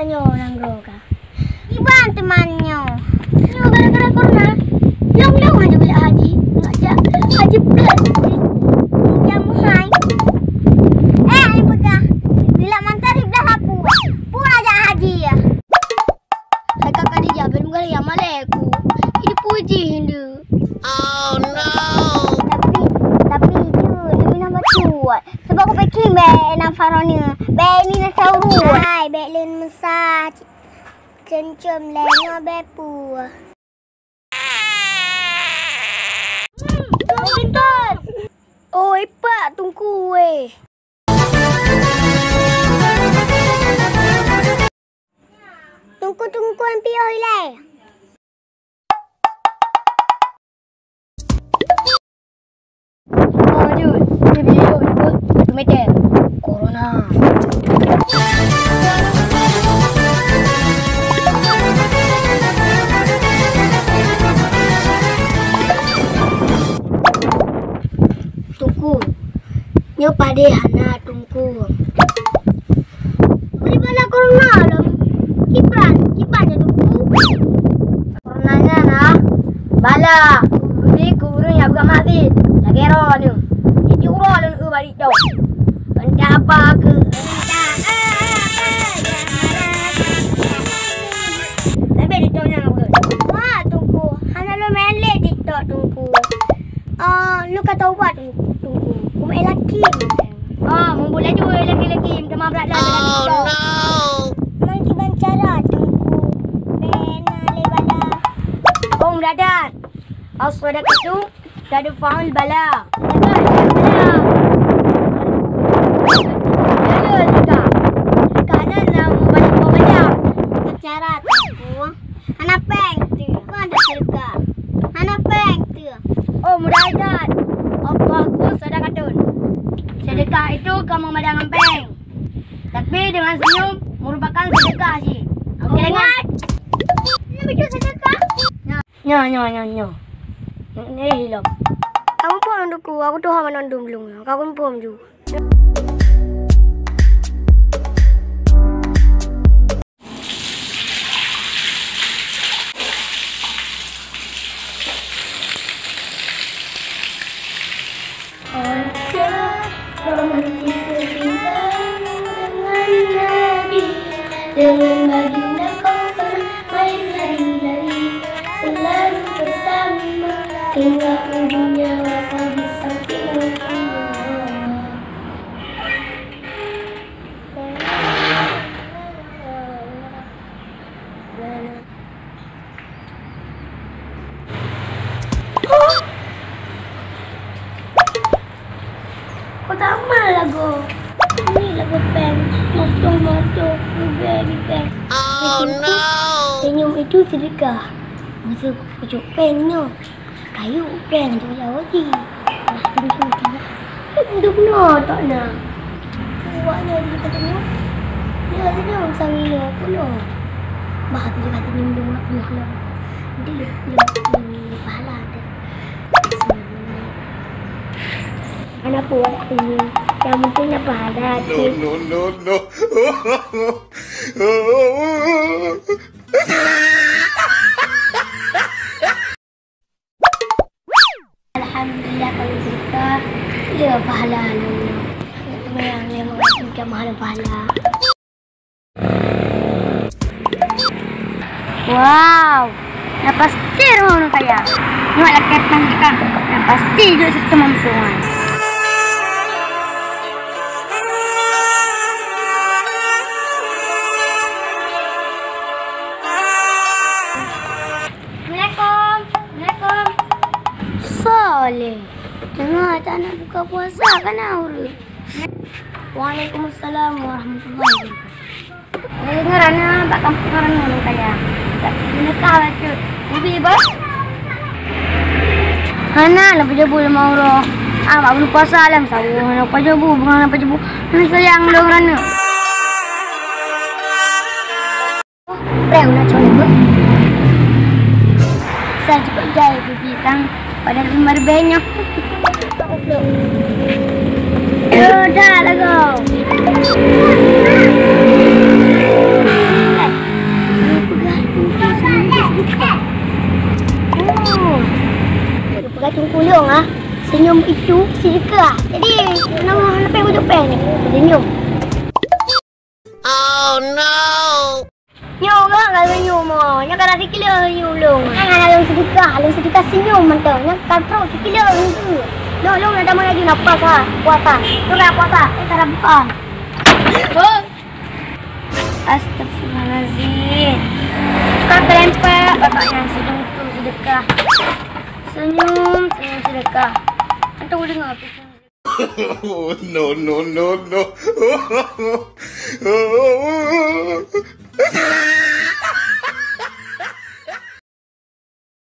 nyo nanggo ka. Iban temannya. Nyo gara-gara corona. Long-long aja bila haji. Ngajak haji plus. Jam hai. Ini putah. Bila mantari dah aku. Pun aja haji ya. Hai kakak dia belum kali yang maleku. Ini puji Hindu. Oh no. Tapi itu lebih nampak kuat. Sebab aku pakai beg faronya. Beg ni nak sauru. Hai, beg len mesah. Cencum lengo bepu. Pintar. Oh, hebat tungku weh. Tungku yang pioi le. Oh, Jun. Ni video ni pun. Meter. Corona. Tungku. Nyo pade hana tungku. Beri bala corona lo. Kipran je tungku. Coronanya nah. Bala. Beri kurung ya bukan mati. Lagi ro ni. Itu ro lu balik jauh. Entah apa ke. Tapi ditanya apa? Wah, tungku. Hana lo mele TikTok tungku. Lu kata buat tunggu. Ku main laki. Memboleh juga laki-laki minta maaf berat lah. Oh no. Mangki bancara tunggu. Pena lebala. Oh, mendadak. Asal dah tu, dah ada faul bala. Sedekah itu kamu madang empeng. Tapi dengan senyum merupakan sedekah sih. Okey dengar? Ini video sedekah. Nyo. Ini hilang. Kamu pun nontonku, aku tuh hama nonton belum. Kamu pun juga. Dengan baginda kau pernah main lari-lari, selalu bersama hingga ujung nyawa kau di samping kau tak mal lagu. Ini lagu pen, motor, beg. Oh no. Senyum itu sedekah. Masa pucuk pennya. Kayu pen tu jauh lagi. Itu benar tak nak. Buatnya dia katanya. Dia katanya orang sambil pulau. Bah tu dia kata minum penuh lah. Dia lebih pahala dia. Anak buat ini. Yang mungkin apa ada no. Alhamdulillah kalau cerita ya pahala yang mengajukan mahal pahala. Wow, dah pasti orang kaya. Nak lakukan kita, dah pasti juga serta mampuan. Soleh. Dengar tak nak buka puasa kan Aura? Waalaikumsalam warahmatullahi wabarakatuh. Dengar anak bak kampung orang orang kaya. Tak nikah baca. Bibi bos. Hana lah pejabu lama Aura. Mak belum puasa lah sawu. Hana pejabu, bukan pejabu. Hana sayang dia orang ni. Prem nak coba ber. Saya cepat jaya bibi sang. Pada lembar banyak. Dah lah kau. ulung ah. Senyum itu sedekah. Jadi nama lepas hujung pen ni. Senyum. Oh no. Nyo kan kalau nyo mo. Nya kan sikile nyo ulung. Jangan alung sedekah senyum mentang. Nya kan pro sikile tu. Long ada mana lagi nak puasa. Puasa. Tu dah puasa. Tak ada buka. Oh. Astagfirullahalazim. Kan kelempar bapaknya senyum tu sedekah. Senyum sedekah. Antum dengar apa senyum? No.